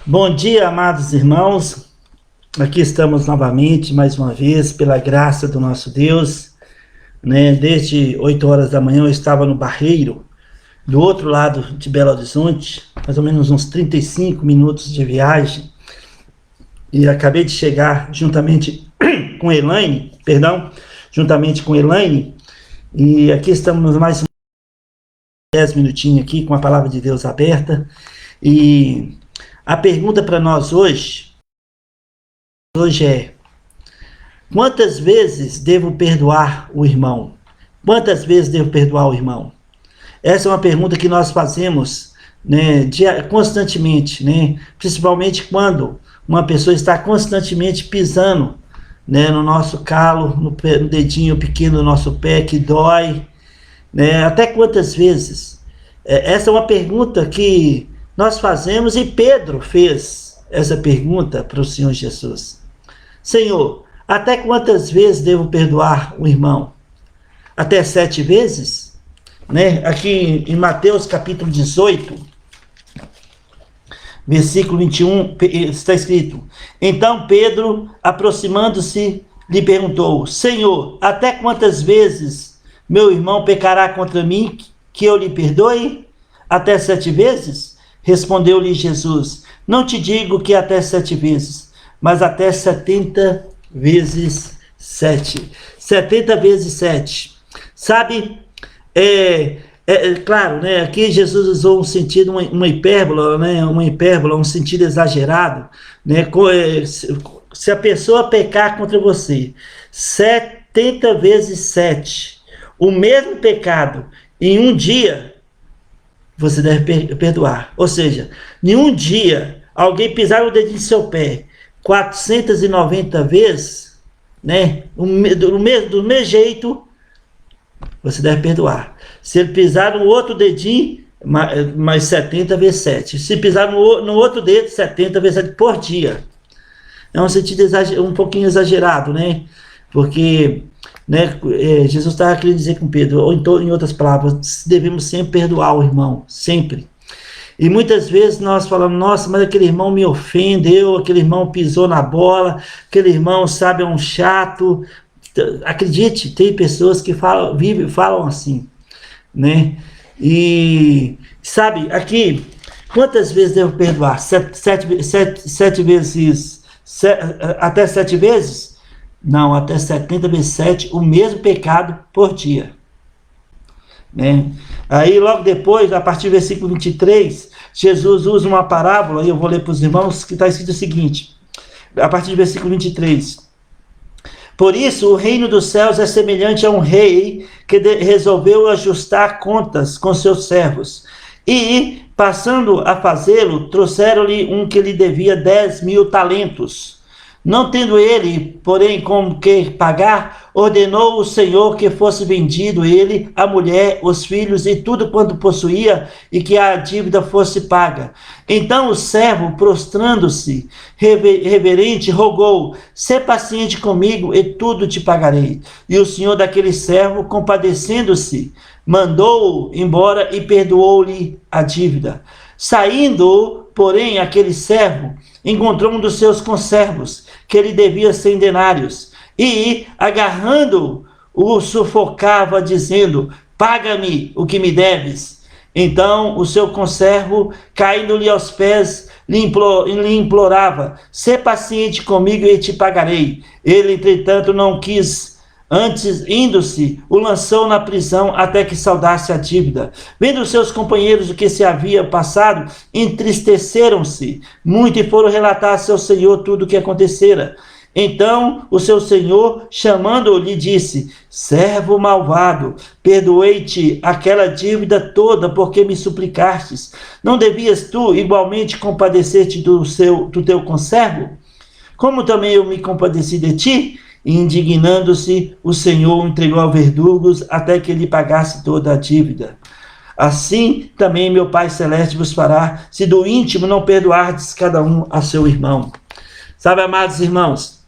Bom dia, amados irmãos. Aqui estamos novamente, mais uma vez, pela graça do nosso Deus, né? Desde 8 horas da manhã eu estava no Barreiro, do outro lado de Belo Horizonte, mais ou menos uns 35 minutos de viagem, e acabei de chegar com Elaine, juntamente com Elaine, e aqui estamos mais uns 10 minutinhos aqui com a palavra de Deus aberta, e a pergunta para nós hoje é: quantas vezes devo perdoar o irmão? Quantas vezes devo perdoar o irmão? Essa é uma pergunta que nós fazemos, né, constantemente, né? Principalmente quando uma pessoa está constantemente pisando, né, no nosso calo, no dedinho pequeno do nosso pé que dói, né? Até quantas vezes? Essa é uma pergunta que nós fazemos e Pedro fez essa pergunta para o Senhor Jesus. Senhor, até quantas vezes devo perdoar o irmão? Até 7 vezes? Né? Aqui em Mateus capítulo 18, versículo 21, está escrito: Então Pedro, aproximando-se, lhe perguntou: Senhor, até quantas vezes meu irmão pecará contra mim, que eu lhe perdoe? Até 7 vezes? Respondeu-lhe Jesus: Não te digo que até 7 vezes, mas até 70 vezes 7. 70 vezes 7. Sabe, claro, né? Aqui Jesus usou um sentido, uma hipérbola, né? Uma hipérbola, um sentido exagerado, né? Se a pessoa pecar contra você 70 vezes 7, o mesmo pecado em um dia, você deve perdoar. Ou seja, em um dia, alguém pisar o dedinho do seu pé 490 vezes, né? Do mesmo jeito, você deve perdoar. Se ele pisar no outro dedinho, mais 70 vezes 7. Se pisar no outro dedo, 70 vezes 7 por dia. É um sentido um pouquinho exagerado, né? Porque, né, Jesus estava querendo dizer com Pedro, ou em outras palavras, devemos sempre perdoar o irmão, sempre. E muitas vezes nós falamos: nossa, mas aquele irmão me ofendeu, aquele irmão pisou na bola, aquele irmão, sabe, é um chato. Acredite, tem pessoas que falam assim, né? E, sabe, aqui, quantas vezes devo perdoar? 7 vezes, até 7 vezes? Não, até 70 vezes 7, o mesmo pecado por dia. Né? Aí logo depois, a partir do versículo 23, Jesus usa uma parábola, e eu vou ler para os irmãos, que está escrito o seguinte, a partir do versículo 23: Por isso o reino dos céus é semelhante a um rei que resolveu ajustar contas com seus servos, e, passando a fazê-lo, trouxeram-lhe um que lhe devia 10.000 talentos. Não tendo ele, porém, com que pagar, ordenou o Senhor que fosse vendido ele, a mulher, os filhos e tudo quanto possuía, e que a dívida fosse paga. Então o servo, prostrando-se, reverente, rogou: Sê paciente comigo, e tudo te pagarei. E o senhor daquele servo, compadecendo-se, mandou-o embora e perdoou-lhe a dívida. Saindo, porém, aquele servo encontrou um dos seus conservos, que lhe devia 100 denários, e, agarrando-o, o sufocava, dizendo: Paga-me o que me deves. Então o seu conservo, caindo-lhe aos pés, lhe implorava: Sê paciente comigo e te pagarei. Ele, entretanto, não quis. Antes, indo-se, o lançou na prisão até que saldasse a dívida. Vendo seus companheiros o que se havia passado, entristeceram-se muito e foram relatar a seu senhor tudo o que acontecera. Então o seu senhor, chamando-o, lhe disse: Servo malvado, perdoei-te aquela dívida toda porque me suplicastes. Não devias tu igualmente compadecer-te do teu conservo? Como também eu me compadeci de ti? E, indignando-se, o Senhor o entregou a verdugos até que ele pagasse toda a dívida. Assim também meu Pai Celeste vos fará, se do íntimo não perdoardes cada um a seu irmão. Sabe, amados irmãos,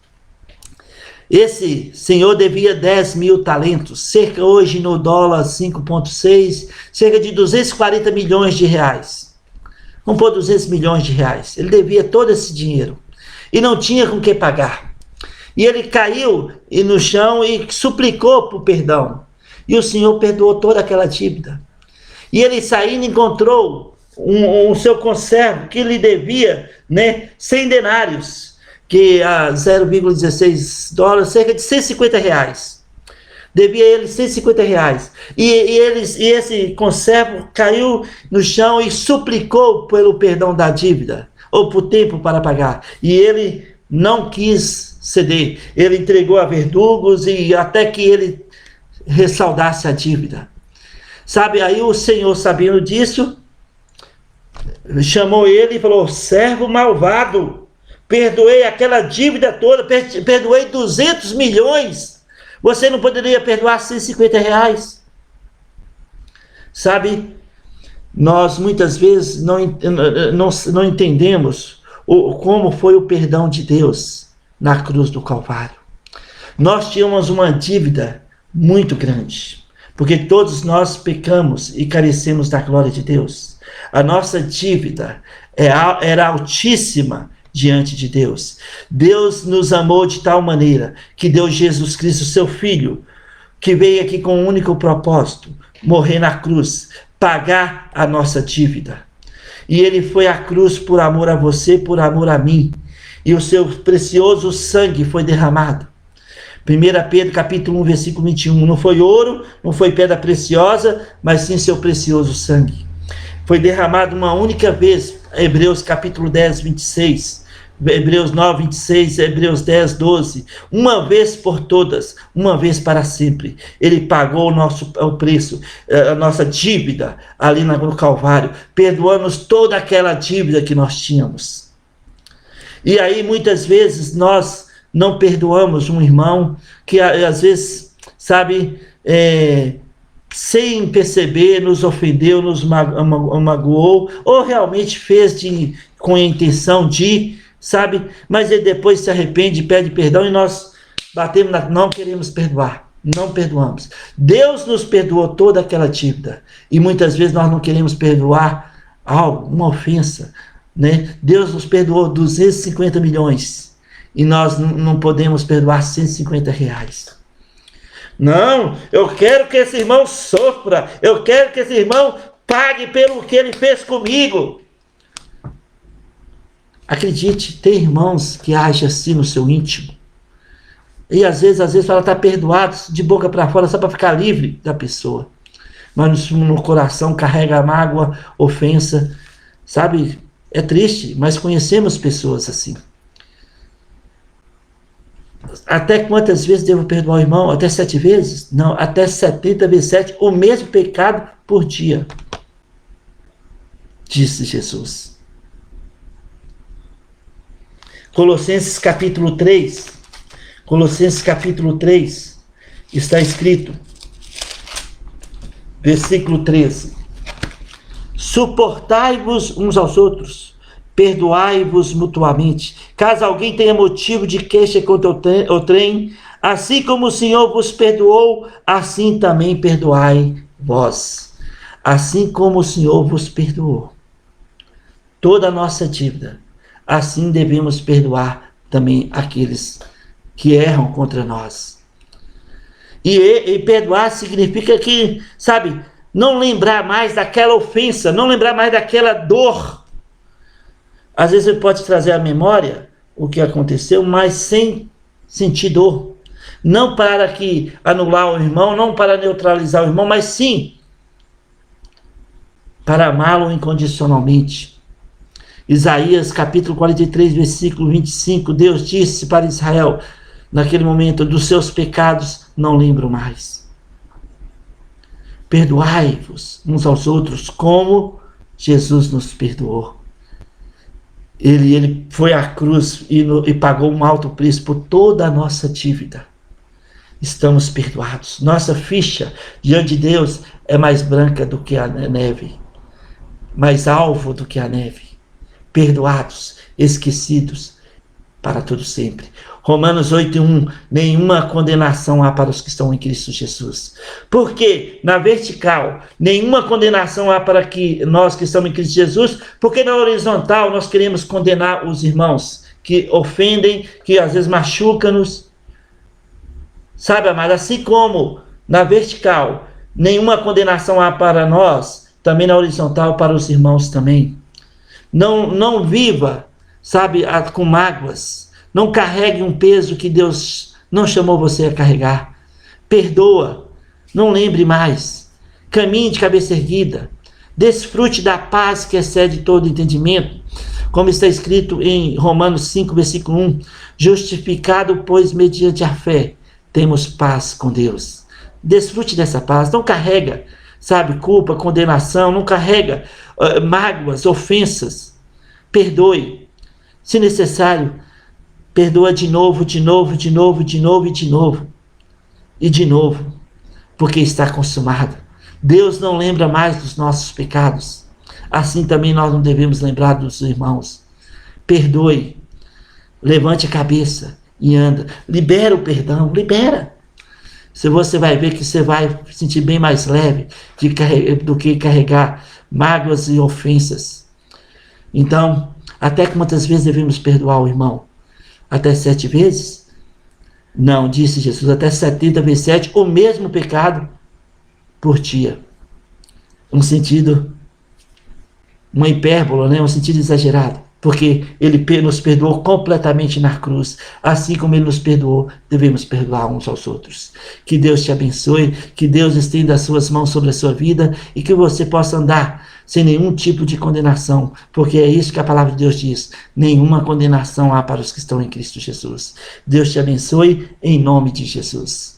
esse senhor devia 10.000 talentos, cerca hoje no dólar 5,6, cerca de 240 milhões de reais. vamos pôr 200 milhões de reais. Ele devia todo esse dinheiro e não tinha com que pagar. E ele caiu no chão e suplicou por perdão. E o Senhor perdoou toda aquela dívida. E ele saindo encontrou o seu conservo que lhe devia, né, 100 denários, que a 0,16 dólares, cerca de 150 reais. Devia ele 150 reais. E esse conservo caiu no chão e suplicou pelo perdão da dívida, ou por tempo para pagar. E ele não quis ceder. Ele entregou a verdugos e até que ele ressaldasse a dívida. Sabe, aí o Senhor, sabendo disso, chamou ele e falou: servo malvado, perdoei aquela dívida toda, perdoei 200 milhões, você não poderia perdoar 150 reais? Sabe, nós muitas vezes não entendemos como foi o perdão de Deus na cruz do Calvário. Nós tínhamos uma dívida muito grande, porque todos nós pecamos e carecemos da glória de Deus. A nossa dívida era altíssima diante de Deus. Deus nos amou de tal maneira que deu Jesus Cristo, seu Filho, que veio aqui com um único propósito: morrer na cruz, pagar a nossa dívida. E ele foi à cruz por amor a você, por amor a mim. E o seu precioso sangue foi derramado. 1 Pedro capítulo 1, versículo 21. Não foi ouro, não foi pedra preciosa, mas sim seu precioso sangue. Foi derramado uma única vez. Hebreus capítulo 10, 26. Hebreus 9, 26, Hebreus 10, 12. Uma vez por todas, uma vez para sempre. Ele pagou o preço, a nossa dívida ali no Calvário, perdoando-nos toda aquela dívida que nós tínhamos. E aí muitas vezes nós não perdoamos um irmão que às vezes, sabe, sem perceber, nos ofendeu, nos magoou, ou realmente fez com a intenção de, sabe, mas ele depois se arrepende, pede perdão e nós batemos não queremos perdoar, não perdoamos. Deus nos perdoou toda aquela dívida e muitas vezes nós não queremos perdoar algo, uma ofensa, né? Deus nos perdoou 250 milhões e nós não podemos perdoar 150 reais. Não, eu quero que esse irmão sofra, eu quero que esse irmão pague pelo que ele fez comigo. Acredite, tem irmãos que agem assim no seu íntimo. E às vezes ela está perdoado de boca para fora só para ficar livre da pessoa. Mas no coração carrega mágoa, ofensa. Sabe, é triste, mas conhecemos pessoas assim. Até quantas vezes devo perdoar o irmão? Até 7 vezes? Não, até 70 vezes 7, o mesmo pecado por dia. Disse Jesus. Colossenses capítulo 3. Colossenses capítulo 3. Está escrito. Versículo 13. Suportai-vos uns aos outros. Perdoai-vos mutuamente. Caso alguém tenha motivo de queixa contra o trem, assim como o Senhor vos perdoou, assim também perdoai vós. Assim como o Senhor vos perdoou toda a nossa dívida, assim devemos perdoar também aqueles que erram contra nós. E perdoar significa que, sabe, não lembrar mais daquela ofensa, não lembrar mais daquela dor. Às vezes ele pode trazer à memória o que aconteceu, mas sem sentir dor. Não para anular o irmão, não para neutralizar o irmão, mas sim para amá-lo incondicionalmente. Isaías capítulo 43, versículo 25, Deus disse para Israel, naquele momento: dos seus pecados não lembro mais. Perdoai-vos uns aos outros, como Jesus nos perdoou. Ele foi à cruz e pagou um alto preço por toda a nossa dívida. Estamos perdoados. Nossa ficha diante de Deus é mais branca do que a neve, mais alvo do que a neve. Perdoados, esquecidos para todo sempre. Romanos 8:1, nenhuma condenação há para os que estão em Cristo Jesus. Por quê? Na vertical, nenhuma condenação há para que nós que estamos em Cristo Jesus, porque na horizontal nós queremos condenar os irmãos que ofendem, que às vezes machucam-nos. Sabe, amado, assim como na vertical, nenhuma condenação há para nós, também na horizontal para os irmãos também. Não viva, sabe, com mágoas. Não carregue um peso que Deus não chamou você a carregar. Perdoa. Não lembre mais. Caminhe de cabeça erguida. Desfrute da paz que excede todo entendimento. Como está escrito em Romanos 5, versículo 1. Justificado, pois, mediante a fé, temos paz com Deus. Desfrute dessa paz. Não carrega, sabe, culpa, condenação. Não carrega mágoas, ofensas. Perdoe. Se necessário, perdoa de novo, de novo, de novo, de novo e de novo. E de novo, porque está consumado. Deus não lembra mais dos nossos pecados. Assim também nós não devemos lembrar dos irmãos. Perdoe. Levante a cabeça e anda. Libera o perdão, libera. Se você vai ver que você vai sentir bem mais leve do que carregar mágoas e ofensas. Então, até quantas vezes devemos perdoar o irmão? Até 7 vezes? Não, disse Jesus, até 70 vezes 7, o mesmo pecado por dia. Um sentido, uma hipérbole, né? Um sentido exagerado. Porque ele nos perdoou completamente na cruz. Assim como ele nos perdoou, devemos perdoar uns aos outros. Que Deus te abençoe, que Deus estenda as suas mãos sobre a sua vida e que você possa andar sem nenhum tipo de condenação, porque é isso que a palavra de Deus diz. Nenhuma condenação há para os que estão em Cristo Jesus. Deus te abençoe em nome de Jesus.